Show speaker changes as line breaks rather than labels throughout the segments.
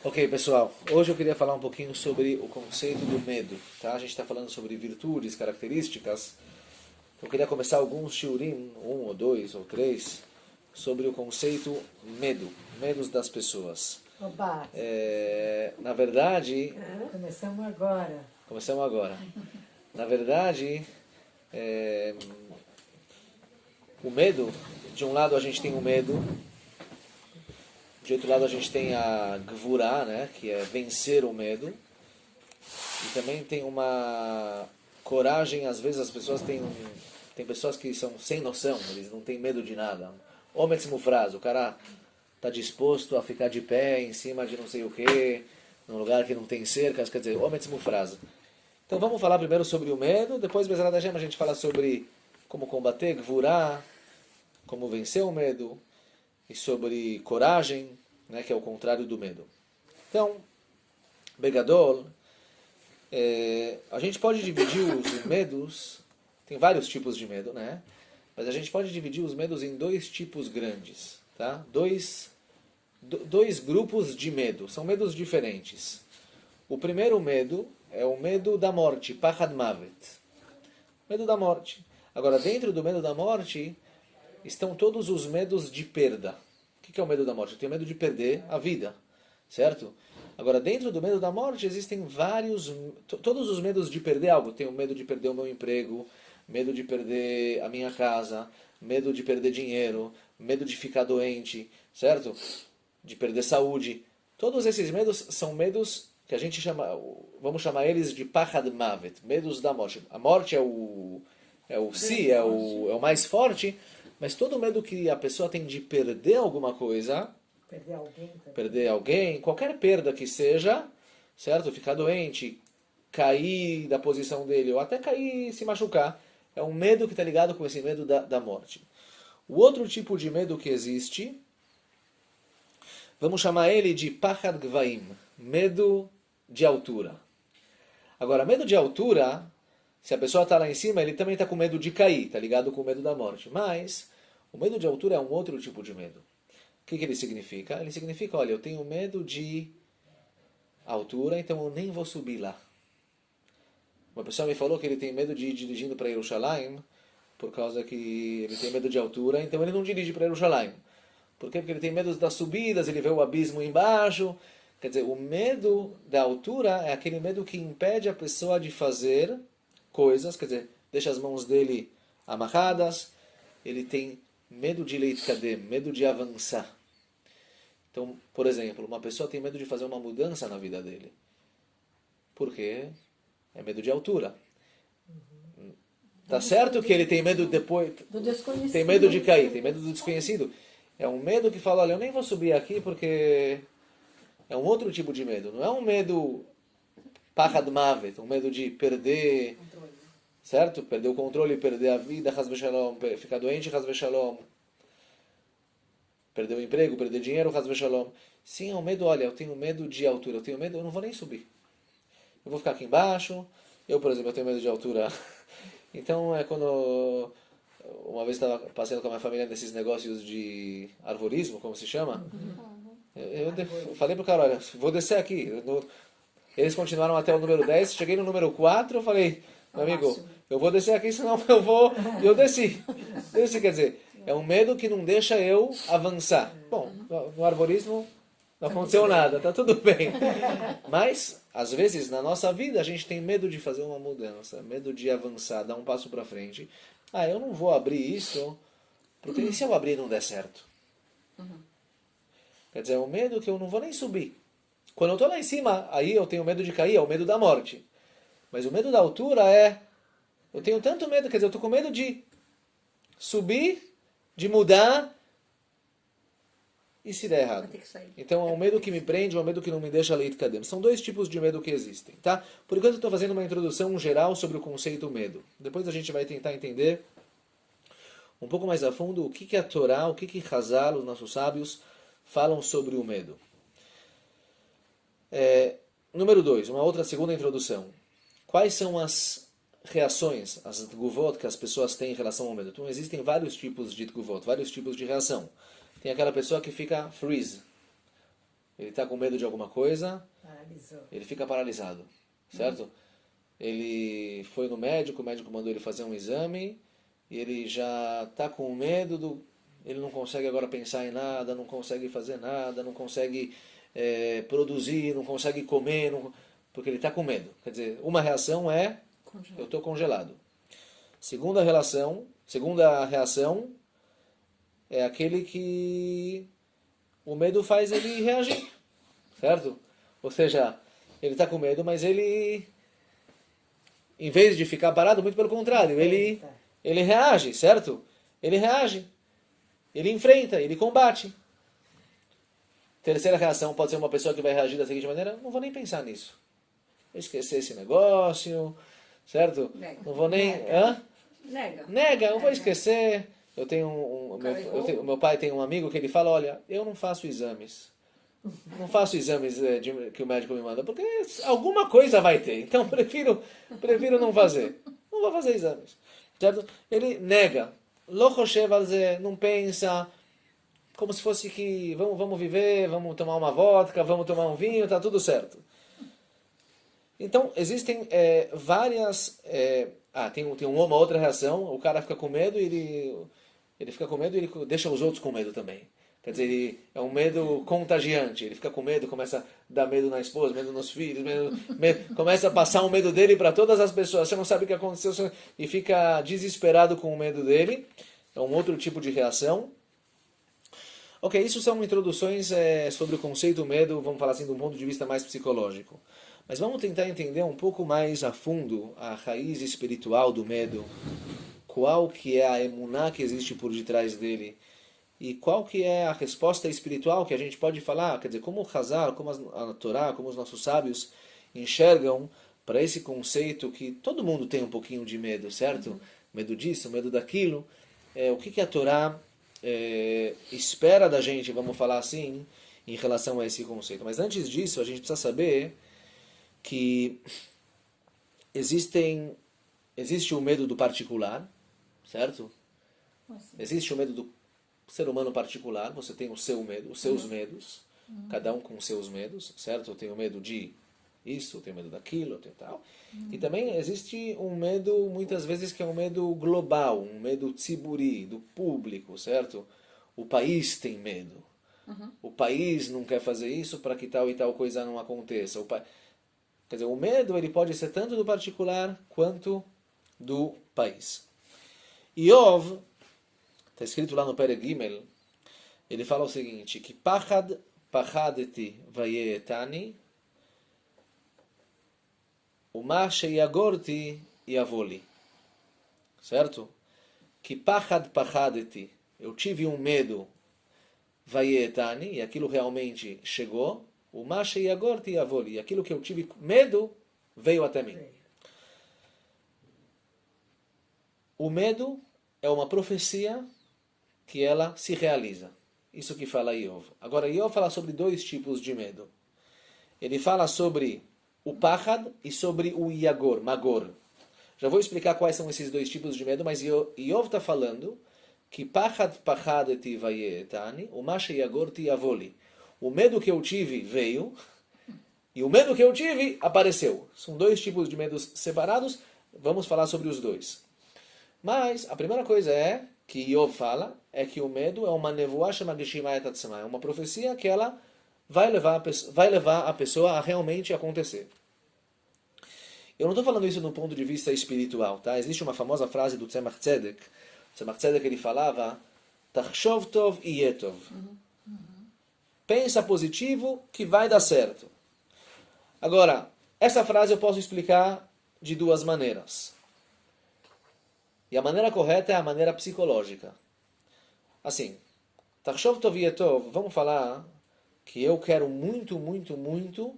Ok, pessoal. Hoje eu queria falar um pouquinho sobre o conceito do medo. Tá? A gente está falando sobre virtudes, características. Eu queria começar alguns shiurim, um ou dois ou três, sobre o conceito medo, medos das pessoas.
Oba,
Na verdade,
começamos agora.
começamos agora. Na verdade, o medo, de um lado a gente tem o medo, de outro lado a gente tem a gvurá, né, que é vencer o medo. E também tem uma coragem, às vezes as pessoas tem pessoas que são sem noção, eles não têm medo de nada. Ometz mufraz, o cara está disposto a ficar de pé em cima de não sei o que, num lugar que não tem cercas, quer dizer, ometz mufraz. Então vamos falar primeiro sobre o medo, depois Bezerra da Gema a gente fala sobre como combater, gvurá, como vencer o medo, e sobre coragem, né, que é o contrário do medo. Então, Begadol, a gente pode dividir os medos, tem vários tipos de medo, né? Mas a gente pode dividir os medos em dois tipos grandes, tá? Dois grupos de medo, são medos diferentes. O primeiro medo é o medo da morte, Pachad Mavet, medo da morte. Agora, dentro do medo da morte, estão todos os medos de perda. O que é o medo da morte? Eu tenho medo de perder a vida, certo? Agora, dentro do medo da morte, existem vários... Todos os medos de perder algo. Tenho medo de perder o meu emprego, medo de perder a minha casa, medo de perder dinheiro, medo de ficar doente, certo? De perder saúde. Todos esses medos são medos que a gente chama... Vamos chamar eles de Pachad Mavet, medos da morte. A morte é o é o mais forte, mas todo medo que a pessoa tem de perder alguma coisa...
Perder alguém também.
Perder alguém, qualquer perda que seja, certo? Ficar doente, cair da posição dele, ou até cair e se machucar, é um medo que está ligado com esse medo da morte. O outro tipo de medo que existe, vamos chamar ele de Pachad Gvaim, medo de altura. Agora, medo de altura, se a pessoa está lá em cima, ele também está com medo de cair, está ligado com o medo da morte. Mas, o medo de altura é um outro tipo de medo. O que ele significa? Ele significa, olha, eu tenho medo de altura, então eu nem vou subir lá. Uma pessoa me falou que ele tem medo de ir dirigindo para Jerusalém, por causa que ele tem medo de altura, então ele não dirige para Jerusalém. Por quê? Porque ele tem medo das subidas, ele vê o abismo embaixo. Quer dizer, o medo da altura é aquele medo que impede a pessoa de fazer coisas, quer dizer, deixa as mãos dele amarradas, ele tem medo de leitkadem, medo de avançar. Então, por exemplo, uma pessoa tem medo de fazer uma mudança na vida dele. Por quê? É medo de altura. Tá certo que ele tem medo depois...
Do desconhecido.
Tem medo de cair, tem medo do desconhecido. É um medo que fala, olha, eu nem vou subir aqui porque... É um outro tipo de medo. Não é um medo Pachad Mavet, um medo de perder... Certo? Perder o controle, perder a vida, Chas v'Shalom, ficar doente, Chas v'Shalom. Perder o emprego, perder dinheiro, Chas v'Shalom. Sim, é um medo, olha, eu tenho medo de altura, eu tenho medo, eu não vou nem subir. Eu vou ficar aqui embaixo. Eu, por exemplo, eu tenho medo de altura. Então, é quando... Uma vez estava passeando com a minha família nesses negócios de arvorismo, como se chama. Eu falei pro cara, olha, vou descer aqui. Eles continuaram até o número 10, cheguei no número 4, eu falei, meu amigo, eu vou descer aqui, senão eu vou... E eu desci. Desci, quer dizer, é um medo que não deixa eu avançar. Bom, no arborismo não aconteceu nada, tá tudo bem. Mas, às vezes, na nossa vida, a gente tem medo de fazer uma mudança, medo de avançar, dar um passo para frente. Ah, eu não vou abrir isso, porque e se eu abrir e não der certo? Quer dizer, é um medo que eu não vou nem subir. Quando eu estou lá em cima, aí eu tenho medo de cair, é o medo da morte. Mas o medo da altura é... Eu tenho tanto medo, quer dizer, eu estou com medo de subir, de mudar, e se der errado. Então é um medo que me prende, é um medo que não me deixa leitkadem. São dois tipos de medo que existem, tá? Por enquanto eu estou fazendo uma introdução geral sobre o conceito medo. Depois a gente vai tentar entender um pouco mais a fundo o que a Torá, o que Hazal, os nossos sábios, falam sobre o medo. Número 2, uma outra segunda introdução. Quais são as reações, as tguvot que as pessoas têm em relação ao medo? Então existem vários tipos de tguvot, vários tipos de reação. Tem aquela pessoa que fica freeze, ele está com medo de alguma coisa,
Paralisou.
ele fica paralisado, certo? Ele foi no médico, o médico mandou ele fazer um exame, e ele já está com medo ele não consegue agora pensar em nada, não consegue fazer nada, não consegue produzir, não consegue comer, porque ele está com medo. Quer dizer, uma reação é, eu estou congelado. Segunda reação é aquele que o medo faz ele reagir, certo? Ou seja, ele está com medo, mas ele, em vez de ficar parado, muito pelo contrário, ele reage, certo? Ele reage, ele enfrenta, ele combate. Terceira reação pode ser uma pessoa que vai reagir da seguinte maneira: não vou nem pensar nisso. Vou esquecer esse negócio, certo?
Nega.
Não vou nem...
Nega.
Hã?
Nega.
Eu vou esquecer. O meu pai tem um amigo que ele fala, olha, eu não faço exames. Não faço exames que o médico me manda, porque alguma coisa vai ter. Então prefiro não fazer. Não vou fazer exames. Certo? Ele nega. Lo choshev al zeh, não pensa, como se fosse que vamos viver, vamos tomar uma vodka, vamos tomar um vinho, tá tudo certo. Então, existem várias... tem uma outra reação, o cara fica com medo e ele fica com medo e ele deixa os outros com medo também. Quer dizer, é um medo contagiante. Ele fica com medo, começa a dar medo na esposa, medo nos filhos, começa a passar o medo dele para todas as pessoas. Você não sabe o que aconteceu e fica desesperado com o medo dele. É um outro tipo de reação. Ok, isso são introduções sobre o conceito medo, vamos falar assim, de um ponto de vista mais psicológico. Mas vamos tentar entender um pouco mais a fundo a raiz espiritual do medo, qual que é a emuná que existe por detrás dele, e qual que é a resposta espiritual que a gente pode falar, quer dizer, como o Hazar, como a Torá, como os nossos sábios enxergam para esse conceito que todo mundo tem um pouquinho de medo, certo? Medo disso, medo daquilo. O que a Torá espera da gente, vamos falar assim, em relação a esse conceito. Mas antes disso, a gente precisa saber que existe o medo do particular, certo? Existe o medo do ser humano particular, você tem o seu medo, os seus medos, cada um com os seus medos, certo? Eu tenho medo de isso, eu tenho medo daquilo, eu tenho tal. E também existe um medo, muitas vezes, que é um medo global, um medo tziburi, do público, certo? O país tem medo. O país não quer fazer isso para que tal e tal coisa não aconteça. Quer dizer, o medo ele pode ser tanto do particular quanto do país. Iov, está escrito lá no Perek Gimel, ele fala o seguinte, que pachadeti vayetani, uma sheyagorti yavoli. Certo? Que pachadeti, eu tive um medo, vayetani, e aquilo realmente chegou, uma sheyagorti yavoli, e aquilo que eu tive medo veio até mim. O medo é uma profecia que ela se realiza. Isso que fala Iov. Agora, Iov fala sobre dois tipos de medo. Ele fala sobre o pachad e sobre o yagor, magor. Já vou explicar quais são esses dois tipos de medo, mas Iov está falando que pachadeti vayetani, o mashe yagor ti avoli. O medo que eu tive veio, e o medo que eu tive apareceu. São dois tipos de medos separados, vamos falar sobre os dois. Mas a primeira coisa que Iov fala, é que o medo é uma nevoá chamada Geshima Etatzma, é uma profecia que ela vai levar a pessoa a realmente acontecer. Eu não estou falando isso do ponto de vista espiritual, tá? Existe uma famosa frase do Tzemach Tzedek. O Tzemach Tzedek ele falava, Tachshov tov yetov. Pensa positivo que vai dar certo. Agora, essa frase eu posso explicar de duas maneiras. E a maneira correta é a maneira psicológica. Assim, Tachshov tov yetov, vamos falar que eu quero muito, muito, muito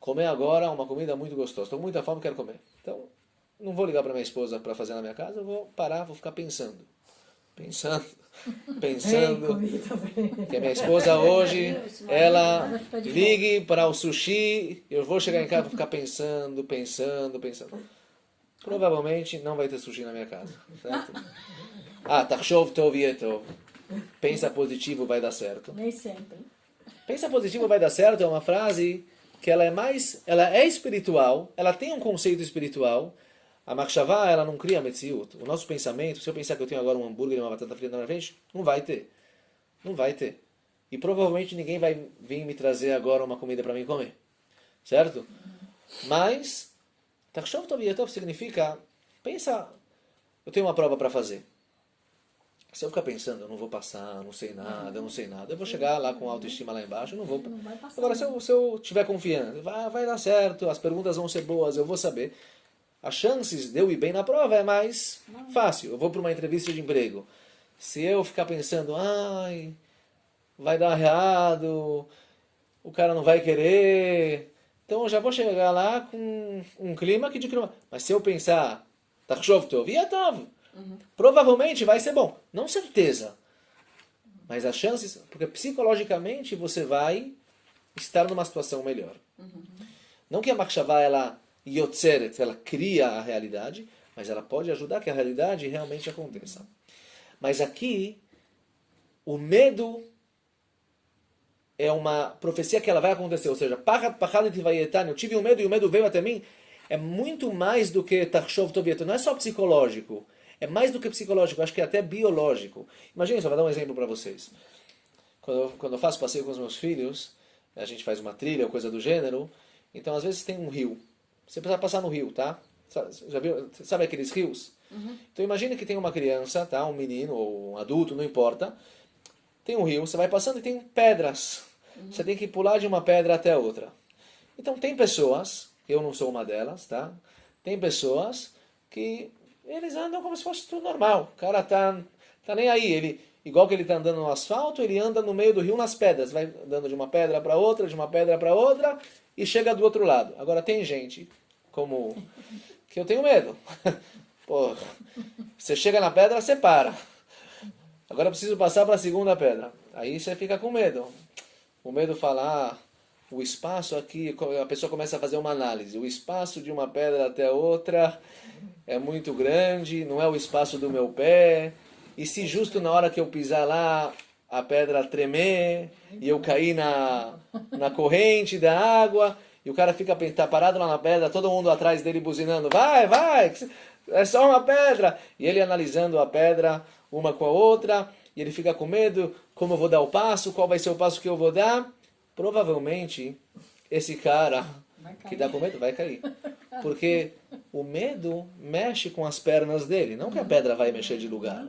comer agora uma comida muito gostosa. Estou com muita fome, quero comer. Então, não vou ligar para minha esposa para fazer na minha casa, eu vou parar, vou ficar pensando. Pensando. Que a minha esposa hoje, ela ligue para o sushi, eu vou chegar em casa e vou ficar pensando. Provavelmente não vai ter sushi na minha casa. Certo? Tachshov tov yetov. pensa positivo, vai dar certo.
Nem sempre.
Pensa positivo, vai dar certo é uma frase que ela é espiritual, ela tem um conceito espiritual. A Makshavá, ela não cria Metziut. O nosso pensamento, se eu pensar que eu tenho agora um hambúrguer e uma batata frita na minha frente, não vai ter. Não vai ter. E provavelmente ninguém vai vir me trazer agora uma comida para mim comer. Certo? Mas, Tachshov Tov Yetov significa, pensa, eu tenho uma prova para fazer. Se eu ficar pensando, eu não vou passar, eu não sei nada, eu vou chegar lá com autoestima lá embaixo, eu não vou.
Não vai passar.
Agora, se eu tiver confiança, vai dar certo, as perguntas vão ser boas, eu vou saber. As chances de eu ir bem na prova é mais fácil. Eu vou para uma entrevista de emprego. Se eu ficar pensando, ai, vai dar errado, o cara não vai querer, então eu já vou chegar lá com um clima que de clima. Mas se eu pensar, Tachshov Tov Yetov, provavelmente vai ser bom. Não certeza. Mas as chances, porque psicologicamente você vai estar numa situação melhor. Não que a Makshavá, ela yotzeret, ela cria a realidade, mas ela pode ajudar que a realidade realmente aconteça. Mas aqui, o medo é uma profecia que ela vai acontecer. Ou seja, eu tive um medo e o medo veio até mim. É muito mais do que Tachshov Tov Yetov. Não é só psicológico. É mais do que psicológico. Acho que é até biológico. Imagina, só vou dar um exemplo para vocês. Quando eu faço passeio com os meus filhos, a gente faz uma trilha ou coisa do gênero. Então, às vezes, tem um rio. Você precisa passar no rio, tá? Já viu? Sabe aqueles rios? Então, imagine que tem uma criança, tá? Um menino ou um adulto, não importa. Tem um rio, você vai passando e tem pedras. Você tem que pular de uma pedra até a outra. Então, tem pessoas, eu não sou uma delas, tá? Tem pessoas que eles andam como se fosse tudo normal. O cara tá nem aí. Igual que ele tá andando no asfalto, ele anda no meio do rio nas pedras. Vai andando de uma pedra para outra, de uma pedra para outra, e chega do outro lado. Agora, tem gente como que eu tenho medo. Pô, você chega na pedra, você para. Agora eu preciso passar para a segunda pedra. Aí você fica com medo. O medo fala, o espaço aqui, a pessoa começa a fazer uma análise. O espaço de uma pedra até a outra é muito grande, não é o espaço do meu pé. E se justo na hora que eu pisar lá, a pedra tremer, e eu cair na corrente da água, e o cara tá parado lá na pedra, todo mundo atrás dele buzinando, vai, é só uma pedra. E ele analisando a pedra uma com a outra, e ele fica com medo, como eu vou dar o passo, qual vai ser o passo que eu vou dar. Provavelmente, esse cara que dá com medo vai cair. Porque o medo mexe com as pernas dele. Não que a pedra vai mexer de lugar,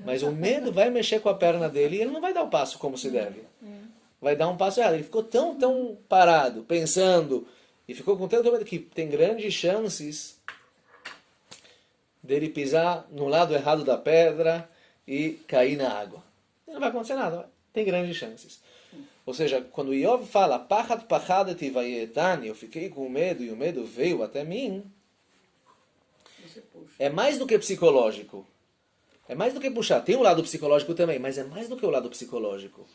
mas o medo vai mexer com a perna dele e ele não vai dar o passo como se deve. Vai dar um passo errado. Ele ficou tão parado, pensando, e ficou com tanto medo que tem grandes chances dele pisar no lado errado da pedra e cair na água. Não vai acontecer nada, tem grandes chances. Ou seja, quando Iov fala, Pachat pachadet vayetani, eu fiquei com medo e o medo veio até mim, é mais do que psicológico. É mais do que puxar. Tem um lado psicológico também, mas é mais do que o lado psicológico.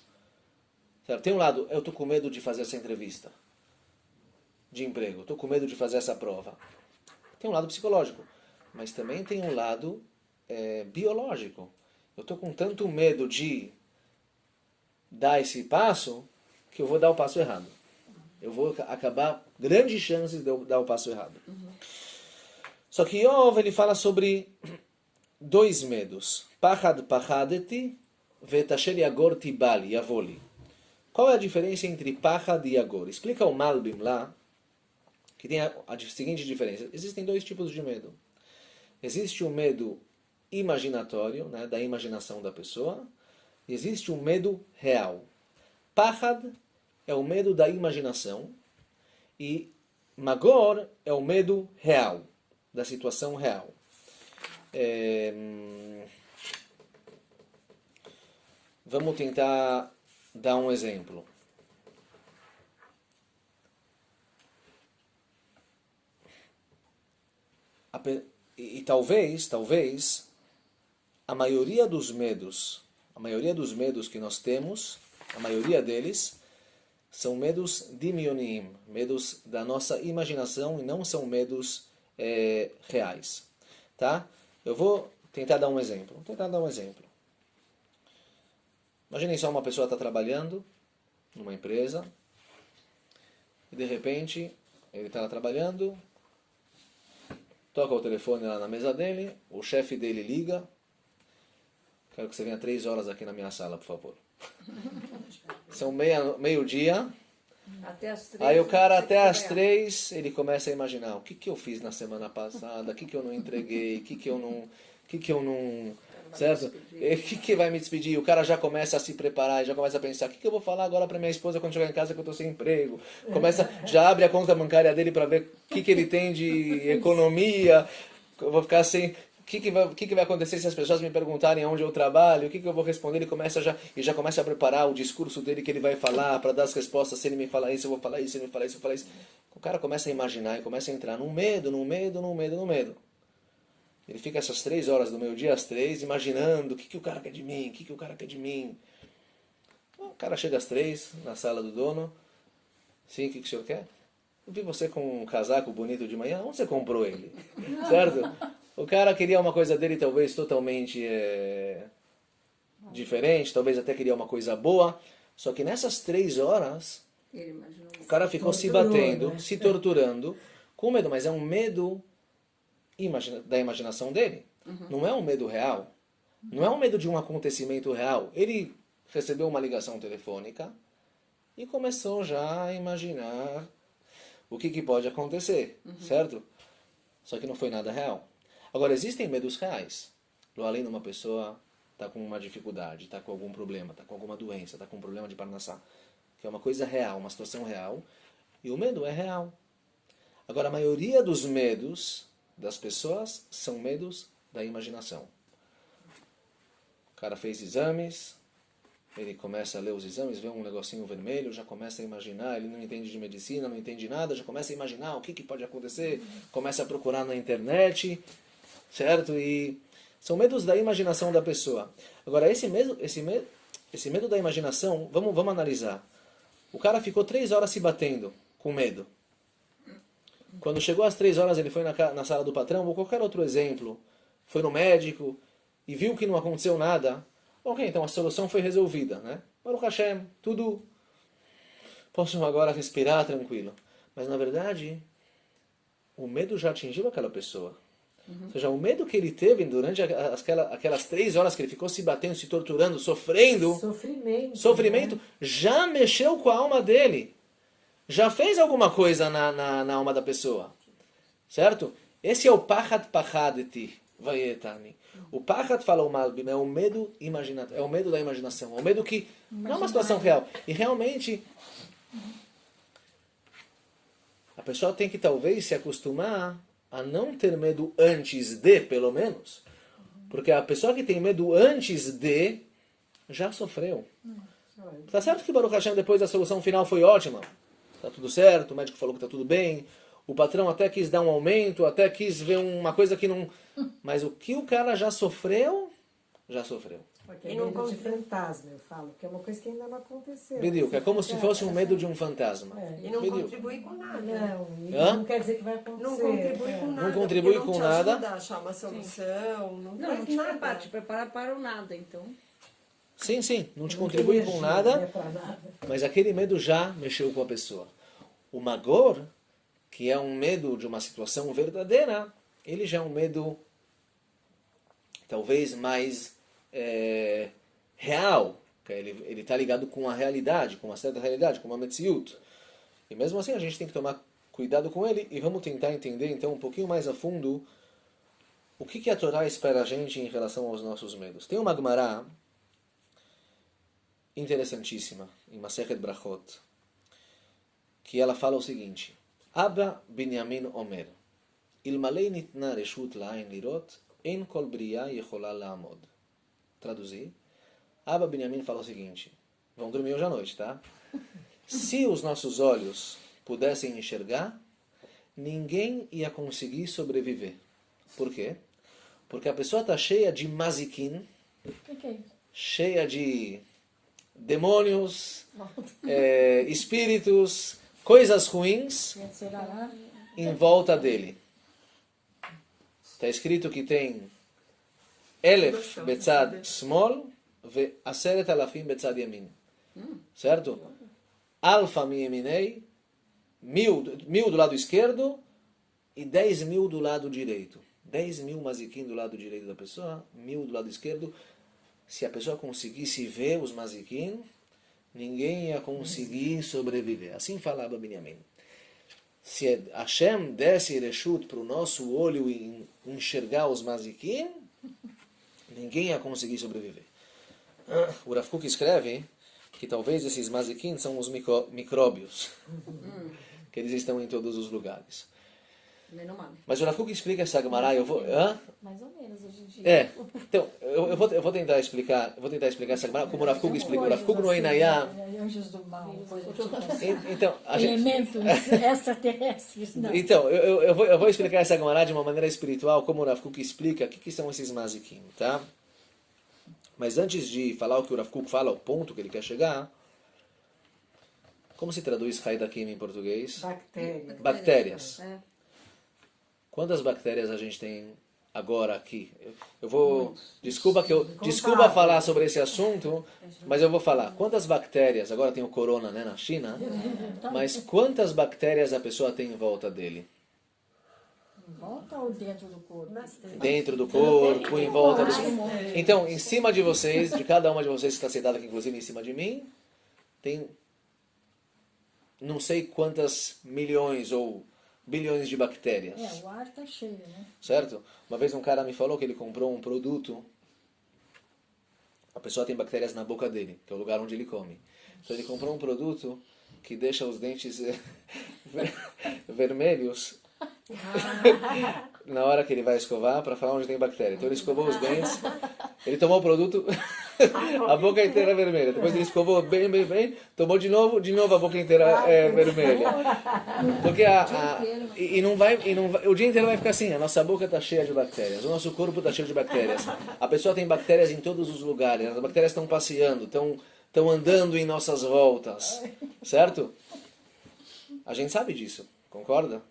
Certo? Tem um lado, eu estou com medo de fazer essa entrevista de emprego, estou com medo de fazer essa prova. Tem um lado psicológico, mas também tem um lado biológico. Eu estou com tanto medo de dar esse passo que eu vou dar o passo errado. Eu vou acabar grandes chances de eu dar o passo errado. Só que Iov, ele fala sobre dois medos. Pachad pachadeti vetasher yagor tibali, yavoli. Qual é a diferença entre pachad e yagor? Explica o Malbim lá, que tem a seguinte diferença. Existem dois tipos de medo. Existe o medo imaginatório, né, da imaginação da pessoa, e existe o medo real. Pachad é o medo da imaginação, e magor é o medo real, da situação real. Vamos tentar dar um exemplo. E talvez, a maioria dos medos que nós temos, a maioria deles, são medos dimyonim, medos da nossa imaginação e não são medos reais. Tá? Eu vou tentar dar um exemplo. Imaginem só uma pessoa está trabalhando numa empresa e de repente ele está lá trabalhando, toca o telefone lá na mesa dele, o chefe dele liga, quero que você venha 3 horas aqui na minha sala, por favor. São meio-dia,
Até as 3.
aí o cara até às 3 ele começa a imaginar o que eu fiz na semana passada, o que eu não entreguei, o que eu não, certo? O que vai me despedir? O cara já começa a se preparar, já começa a pensar, o que eu vou falar agora para minha esposa quando chegar em casa que eu estou sem emprego? Já abre a conta bancária dele para ver o que ele tem de economia, eu vou ficar sem... O que vai acontecer se as pessoas me perguntarem onde eu trabalho? O que eu vou responder? Ele já começa a preparar o discurso dele que ele vai falar para dar as respostas. Se ele me falar isso, eu vou falar isso. Se ele me falar isso, eu vou falar isso. O cara começa a imaginar e começa a entrar no medo. Ele fica essas 3 horas do meio-dia às 3 imaginando o que o cara quer de mim, o cara quer de mim. O cara chega às 3 na sala do dono. Sim, o que o senhor quer? Eu vi você com um casaco bonito de manhã. Onde você comprou ele? Certo? O cara queria uma coisa dele talvez totalmente diferente, talvez até queria uma coisa boa. Só que nessas 3 horas, o cara ficou se batendo,
né?
se torturando, com medo. Mas é um medo da imaginação dele. Não é um medo real. Não é um medo de um acontecimento real. Ele recebeu uma ligação telefônica e começou já a imaginar o que pode acontecer, certo? Só que não foi nada real. Agora, existem medos reais. Além de uma pessoa está com uma dificuldade, está com algum problema, está com alguma doença, está com um problema de parnassá, que é uma coisa real, uma situação real, e o medo é real. Agora, a maioria dos medos das pessoas são medos da imaginação. O cara fez exames, ele começa a ler os exames, vê um negocinho vermelho, já começa a imaginar, ele não entende de medicina, não entende nada, já começa a imaginar o que pode acontecer, começa a procurar na internet, certo? E são medos da imaginação da pessoa. Agora, esse medo da imaginação, vamos analisar. O cara ficou 3 horas se batendo com medo. Quando chegou às 3 horas, ele foi na sala do patrão, ou qualquer outro exemplo, foi no médico e viu que não aconteceu nada. Ok, então a solução foi resolvida, né? Baruch Hashem, tudo... Posso agora respirar tranquilo. Mas, na verdade, o medo já atingiu aquela pessoa. Ou seja, o medo que ele teve durante aquelas 3 horas que ele ficou se batendo, se torturando, sofrendo... Sofrimento,
né?
já mexeu com a alma dele. Já fez alguma coisa na alma da pessoa. Certo? Esse é o pachat pachadeti. Vayetani. O pachat, fala o Malbim, é o medo imaginatório, é o medo da imaginação, é o medo que não é uma situação real. E realmente, a pessoa tem que talvez se acostumar a não ter medo antes de, pelo menos. Porque a pessoa que tem medo antes de, já sofreu. Tá certo que Baruch Hashem, depois a solução final foi ótima. Tá tudo certo, o médico falou que tá tudo bem. O patrão até quis dar um aumento, até quis ver uma coisa que não... Mas o que o cara já sofreu, já sofreu.
Porque é medo de fantasma, eu falo, que é uma coisa que ainda não aconteceu.
Bediuk, é como se fosse um medo de um fantasma.
E não
Bediuk.
contribui com nada.
Não quer dizer que vai acontecer.
Não contribui com nada.
Não contribui
porque
com
não te
nada.
ajuda a achar uma solução. Não
Não
faz
te
nada.
prepara, te prepara para o nada, então.
Sim, não te
Não
contribui
tem
com
energia,
nada,
não é pra nada.
mas aquele medo já mexeu com a pessoa. O magor, que é um medo de uma situação verdadeira, ele já é um medo talvez mais real. Ele está ligado com a realidade, com uma certa realidade, com uma metziut. E mesmo assim a gente tem que tomar cuidado com ele e vamos tentar entender então um pouquinho mais a fundo o que a Torá espera a gente em relação aos nossos medos. Tem uma Gemara interessantíssima em Masechet Brachot, que ela fala o seguinte: Abba Binyamin Omer, Ilmalei nitna reshut la'ain lirot, en kol briya yechola la'amod. Traduzir. Abba Binyamin fala o seguinte: vão dormir hoje à noite, tá? Se os nossos olhos pudessem enxergar, ninguém ia conseguir sobreviver. Por quê? Porque a pessoa está cheia de mazikin,
O que é isso?
cheia de demônios, espíritos, coisas ruins em volta dele. Está escrito que tem Elef Betzad Small, ועשרת אלפים בצד ימין. Certo? Alfa miyeminei, 1.000 do lado esquerdo e 10.000 do lado direito. 10.000 mazikim do lado direito da pessoa, 1.000 do lado esquerdo. Se a pessoa conseguisse ver os mazikim, ninguém ia conseguir sobreviver. Assim falava Binyamin. Se Hashem desse reshut para o nosso olho e enxergar os mazikim, ninguém ia conseguir sobreviver. O Rav Kook escreve que talvez esses mazikim são os micróbios, que eles estão em todos os lugares.
Menos mal.
Mas o Rav Kook explica essa Gemara, eu vou...
Mais ou menos hoje em dia.
Então, eu vou tentar explicar essa Gemara como o Rav Kook explica. O Rav Kook no Einayá...
Anjos do mal,
Então, a gente...
elementos extraterrestres. Não.
Então, eu vou explicar essa Gemara de uma maneira espiritual, como o Rav Kook explica o que são esses mazikim, tá? Mas antes de falar o que o Rav Kook fala, o ponto que ele quer chegar, como se traduz Haidakim em português?
Bactéria.
Bactérias.
É.
Quantas bactérias a gente tem agora aqui? Eu vou... Desculpa falar sobre esse assunto, mas eu vou falar. Quantas bactérias... Agora tem o corona, né, na China. Mas quantas bactérias a pessoa tem em volta dele?
Volta ou dentro do corpo?
Dentro do corpo, em volta do... Então, em cima de vocês, de cada uma de vocês que está sentada aqui, inclusive em cima de mim, tem não sei quantas milhões ou bilhões de bactérias.
O ar está cheio, né?
Certo? Uma vez um cara me falou que ele comprou um produto, a pessoa tem bactérias na boca dele, que é o lugar onde ele come. Então ele comprou um produto que deixa os dentes vermelhos na hora que ele vai escovar para falar onde tem bactéria. Então ele escovou os dentes, ele tomou o produto, a boca inteira vermelha. Depois ele escovou bem, tomou de novo a boca inteira vermelha. Porque o dia inteiro vai ficar assim, a nossa boca está cheia de bactérias, o nosso corpo está cheio de bactérias. A pessoa tem bactérias em todos os lugares, as bactérias estão passeando, estão andando em nossas voltas, certo? A gente sabe disso, concorda?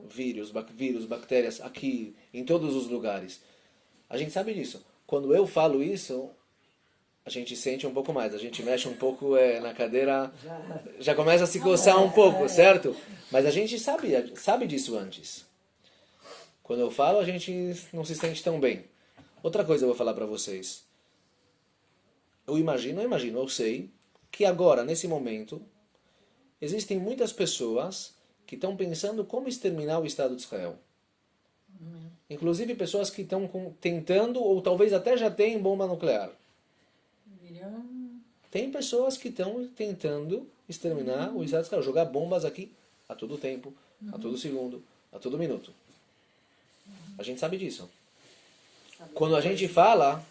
Vírus, bactérias aqui, em todos os lugares. A gente sabe disso. Quando eu falo isso, a gente sente um pouco mais. A gente mexe um pouco na cadeira, já começa a se coçar um pouco, certo? Mas a gente sabe disso antes. Quando eu falo, a gente não se sente tão bem. Outra coisa eu vou falar para vocês. Eu sei que agora, nesse momento, existem muitas pessoas que estão pensando como exterminar o Estado de Israel. Inclusive pessoas que estão tentando, ou talvez até já têm bomba nuclear. Tem pessoas que estão tentando exterminar o Estado de Israel, jogar bombas aqui a todo tempo, a todo segundo, a todo minuto. A gente sabe disso. Quando a gente fala...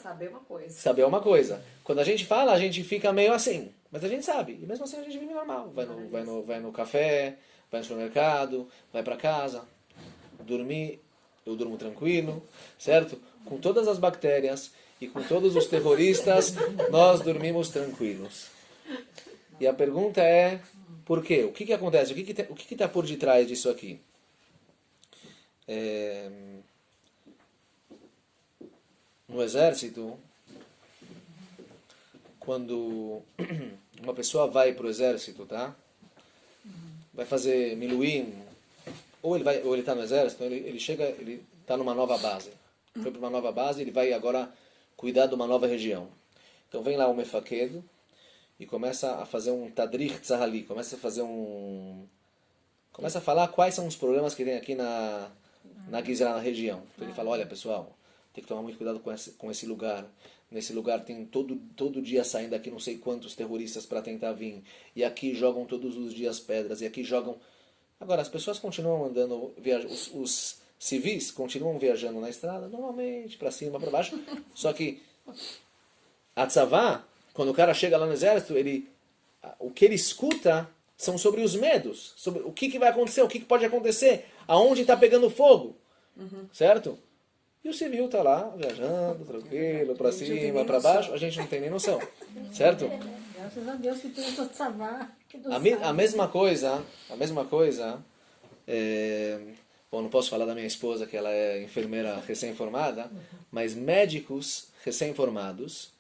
Saber uma coisa.
Saber uma coisa. Quando a gente fala, a gente fica meio assim. Mas a gente sabe. E mesmo assim a gente vive normal. Vai no café, vai no supermercado, vai para casa, dormir. Eu durmo tranquilo, certo? Com todas as bactérias e com todos os terroristas, nós dormimos tranquilos. E a pergunta é, por quê? O que acontece? O que está por detrás disso aqui? No exército, quando uma pessoa vai para o exército, tá? Vai fazer miluim, ou ele está no exército, ele chega, ele está numa nova base. Foi para uma nova base, ele vai agora cuidar de uma nova região. Então vem lá o mefaquedo e começa a fazer um tadrich tzahali, começa a falar quais são os problemas que tem aqui na Gizra, na região. Então ele fala, olha pessoal, tem que tomar muito cuidado com esse lugar. Nesse lugar tem todo dia saindo aqui não sei quantos terroristas para tentar vir. E aqui jogam todos os dias pedras. E aqui jogam... Agora, as pessoas continuam andando... Os civis continuam viajando na estrada, normalmente, para cima, para baixo. Só que a tzavá, quando o cara chega lá no exército, o que ele escuta são sobre os medos. Sobre o que vai acontecer, o que pode acontecer. Aonde está pegando fogo. Certo? E o civil está lá, viajando, tranquilo, para cima, para baixo, a gente não tem nem noção, certo?
Graças a Deus que tem essa tzavá.
A mesma coisa, bom, não posso falar da minha esposa, que ela é enfermeira recém-formada, mas médicos recém-formados,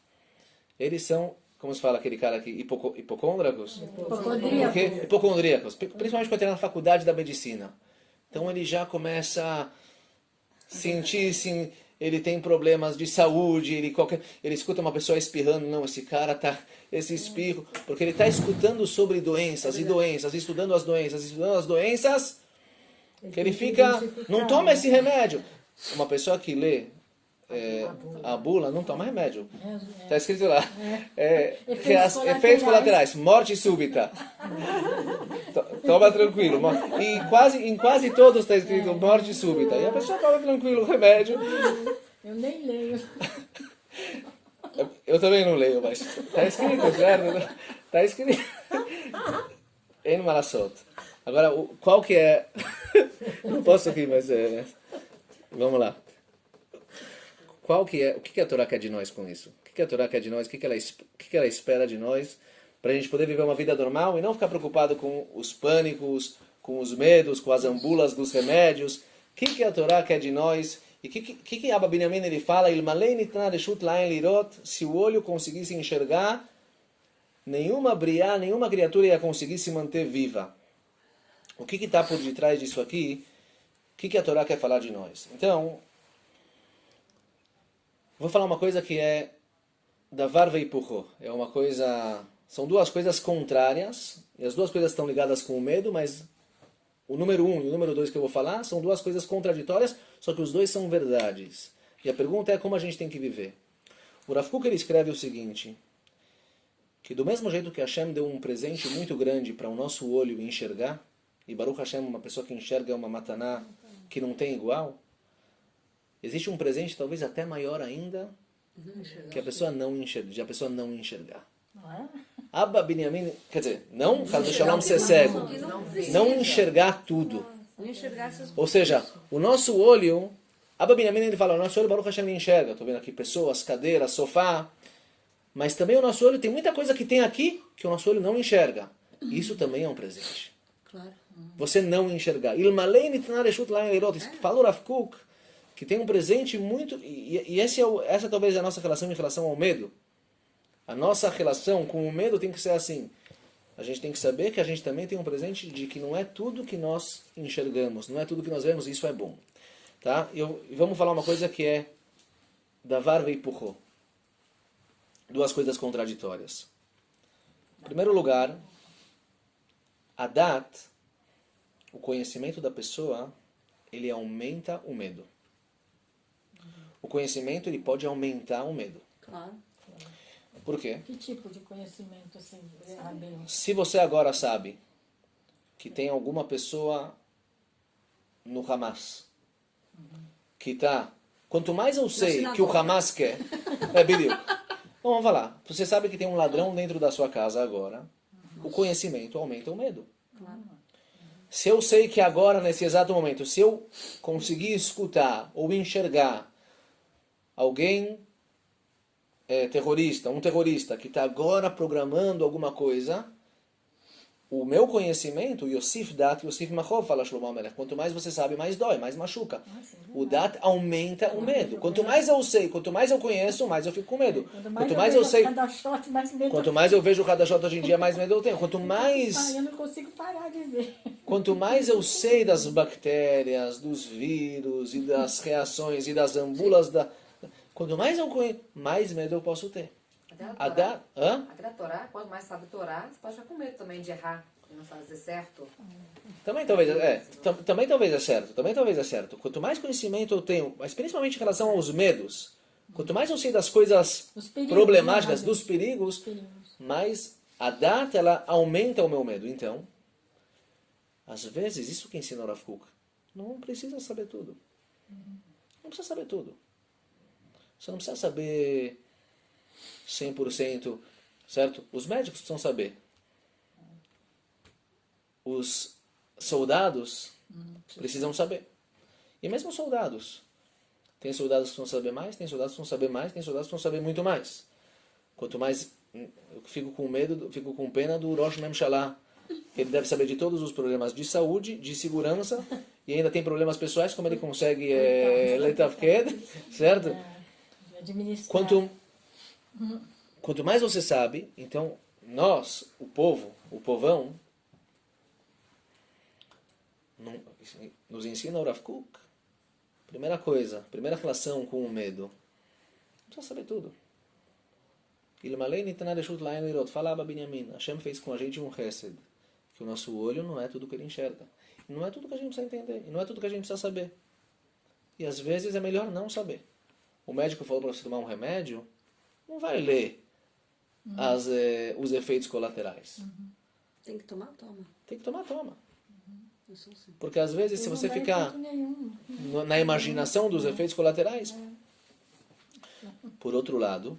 eles são, como se fala aquele cara aqui, hipocôndricos?
Hipocondríaco.
Hipocondríacos, principalmente quando ele é na faculdade da medicina. Então ele já começa a sentir, sim, ele tem problemas de saúde, ele escuta uma pessoa espirrando, não, esse cara tá, esse espirro, porque ele está escutando sobre doenças e doenças, estudando as doenças, que ele fica, não toma esse remédio. Uma pessoa que lê a bula não toma remédio. Está escrito lá. Efeitos colaterais, morte súbita. Toma tranquilo. E em quase todos está escrito morte súbita. E a pessoa toma tranquilo o remédio.
Eu nem leio.
Eu também não leio, mas está escrito, certo? Está escrito. Em Malasot. Agora, qual que é... Não posso rir, mas vamos lá. O que a Torá quer de nós com isso? O que a Torá quer de nós? O que ela espera de nós? Para a gente poder viver uma vida normal e não ficar preocupado com os pânicos, com os medos, com as ambulas dos remédios. O que a Torá quer de nós? E o que Abba Binyamin ele fala? Se o olho conseguisse enxergar, nenhuma briá, nenhuma criatura ia conseguir se manter viva. O que está por detrás disso aqui? O que a Torá quer falar de nós? Então, vou falar uma coisa que é davar veipucho. É uma coisa... São duas coisas contrárias. E as duas coisas estão ligadas com o medo, mas o número 1 e o número 2 que eu vou falar são duas coisas contraditórias, só que os dois são verdades. E a pergunta é como a gente tem que viver. O Rav Kook ele escreve o seguinte, que do mesmo jeito que Hashem deu um presente muito grande para o nosso olho enxergar, e Baruch Hashem, uma pessoa que enxerga é uma mataná que não tem igual, existe um presente talvez até maior ainda, que a pessoa não enxergar. Abba Binyamin, quer dizer, não caso Shalom ser cego, não enxergar tudo. Ou seja, o nosso olho, Abba Binyamin ele fala, o nosso olho Baruch Hashem enxerga. Estou vendo aqui pessoas, cadeiras, sofá, mas também o nosso olho tem muita coisa que tem aqui que o nosso olho não enxerga. Isso também é um presente.
Claro.
Você não enxergar. Fala o Rav Kook que tem um presente muito... E essa talvez é a nossa relação em relação ao medo. A nossa relação com o medo tem que ser assim. A gente tem que saber que a gente também tem um presente de que não é tudo que nós enxergamos, não é tudo que nós vemos, e isso é bom. Tá? E vamos falar uma coisa que é davar veipucho. Duas coisas contraditórias. Em primeiro lugar, a dat, o conhecimento da pessoa, ele aumenta o medo. O conhecimento ele pode aumentar o medo.
Claro.
Por quê?
Que tipo de conhecimento, assim, Rabino?
Se você agora sabe que tem alguma pessoa no Hamas que está... Quanto mais eu sei que o Hamas quer... Bíblia. Então vamos falar. Você sabe que tem um ladrão dentro da sua casa agora. O conhecimento aumenta o medo.
Claro.
Se eu sei que agora, nesse exato momento, se eu conseguir escutar ou enxergar alguém terrorista, um terrorista que está agora programando alguma coisa, o meu conhecimento, Yosif Dat, Yosif Machov, fala Shlomo Amelech, quanto mais você sabe, mais dói, mais machuca. O Dat aumenta o medo. Quanto mais eu sei, quanto mais eu conheço, mais eu fico com medo. Quanto mais eu sei, quanto mais eu vejo o Hadashot hoje em dia, mais medo eu tenho. Quanto mais...
Eu não consigo parar de ver.
Quanto mais eu sei das bactérias, dos vírus e das reações e das ambulas quanto mais eu conheço, mais medo eu posso ter.
Até a Torá, quanto mais sabe Torá, você pode ficar com medo também de errar e não fazer certo.
Também talvez é certo. Quanto mais conhecimento eu tenho, mas principalmente em relação aos medos, quanto mais eu sei das coisas problemáticas, dos perigos, mais a data ela aumenta o meu medo. Então, às vezes, isso que ensina o Rav Kook, não precisa saber tudo. Não precisa saber tudo. Você não precisa saber 100%, certo? Os médicos precisam saber. Os soldados precisam saber. E mesmo os soldados. Tem soldados que precisam saber mais, tem soldados que precisam saber mais, tem soldados que precisam saber muito mais. Quanto mais eu fico com medo, fico com pena do Rosh Memshalah, que ele deve saber de todos os problemas de saúde, de segurança, e ainda tem problemas pessoais, como ele consegue letafked, certo? quanto mais você sabe, então nós, o povo, o povão, nos ensina o Rav Kook. Primeira coisa, primeira relação com o medo. Não precisa saber tudo. Fala Abba Binyamin. Hashem fez com a gente um chesed. Que o nosso olho não é tudo que ele enxerga. E não é tudo que a gente precisa entender. E não é tudo que a gente precisa saber. E às vezes é melhor não saber. O médico falou para você tomar um remédio, não vai ler os efeitos colaterais.
Tem que tomar, toma.
Tem que tomar, toma.
Isso sim.
Porque às vezes, se
Eu
você
não dá
ficar
efeito nenhum.
na imaginação dos efeitos colaterais. Por outro lado,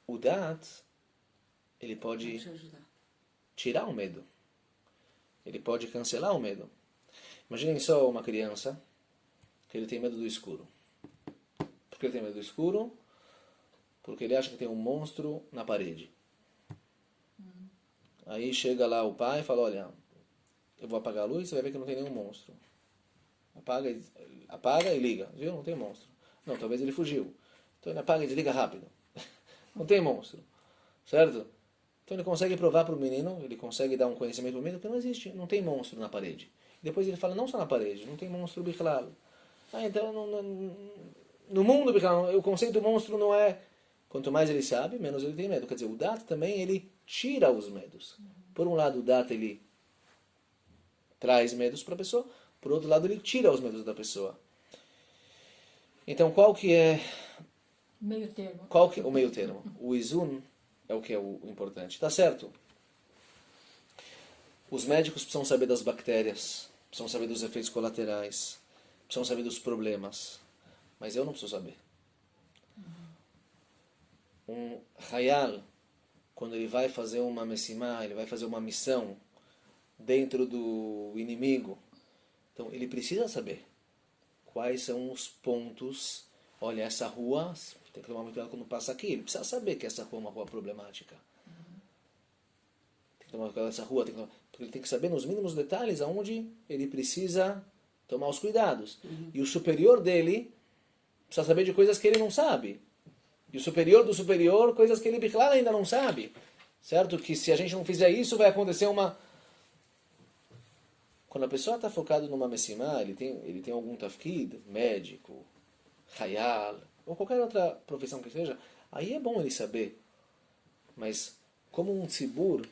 o Dat, ele pode
Te ajudar.
tirar o medo. Ele pode cancelar o medo. Imaginem só uma criança que ele tem medo do escuro. Por que ele tem medo do escuro? Porque ele acha que tem um monstro na parede. Aí chega lá o pai e fala, olha, eu vou apagar a luz, você vai ver que não tem nenhum monstro. Apaga e liga. Viu? Não tem monstro. Não, talvez ele fugiu. Então ele apaga e desliga rápido. Não tem monstro. Certo? Então ele consegue provar para o menino, ele consegue dar um conhecimento para o menino que não existe, não tem monstro na parede. Depois ele fala, não só na parede, não tem monstro bichlal. Então no mundo bichlal, o conceito do monstro não é... Quanto mais ele sabe, menos ele tem medo. Quer dizer, o Dat também, ele tira os medos. Por um lado, o Dat, ele traz medos para a pessoa, por outro lado, ele tira os medos da pessoa. Então, qual que é
Meio termo.
o meio termo? O Izun é o que é o importante. Tá certo? Os médicos precisam saber das bactérias, precisam saber dos efeitos colaterais, precisam saber dos problemas. Mas eu não preciso saber. Um Hayal, quando ele vai fazer uma messimá, ele vai fazer uma missão dentro do inimigo, então ele precisa saber quais são os pontos. Olha, essa rua, tem que tomar muito cuidado quando passa aqui. Ele precisa saber que essa rua é uma rua problemática. Tem que tomar cuidado dessa rua, porque ele tem que saber nos mínimos detalhes aonde ele precisa tomar os cuidados. E o superior dele precisa saber de coisas que ele não sabe. E o superior do superior, coisas que ele bichlal ainda não sabe. Certo? Que se a gente não fizer isso, vai acontecer uma... Quando a pessoa está focada numa messimá, ele tem algum tafkid, médico, hayal, ou qualquer outra profissão que seja, aí é bom ele saber. Mas como um tzibur,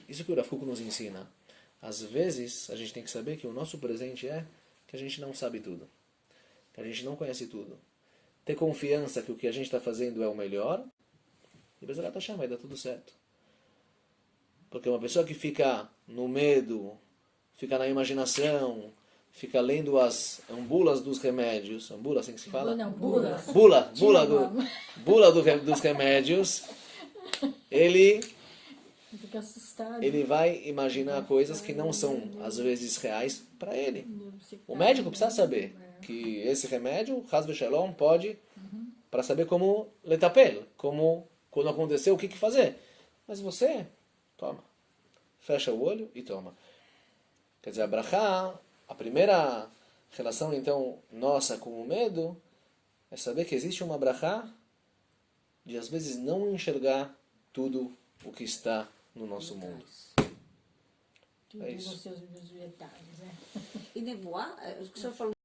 isso que o Rav Kook nos ensina. Às vezes, a gente tem que saber que o nosso presente é que a gente não sabe tudo. Que a gente não conhece tudo. Ter confiança que o que a gente está fazendo é o melhor, e Bezerat Hashem vai dar tudo certo. Porque uma pessoa que fica no medo, fica na imaginação, fica lendo as ambulas dos remédios, ambula assim que se fala?
Não, bula.
Bula dos remédios, ele
Fica assustado.
ele vai imaginar coisas que não são, às vezes, reais para ele. O médico precisa saber que esse remédio, Chas v'Shalom, pode, para saber como letapel, como, quando aconteceu, o que fazer. Mas você, toma. Fecha o olho e toma. Quer dizer, a brachá, a primeira relação, então, nossa com o medo, é saber que existe uma brachá de, às vezes, não enxergar tudo o que está no nosso mundo.
Tudo
É isso.
nos seus detalhes, né?
E nevoar, o que o senhor falou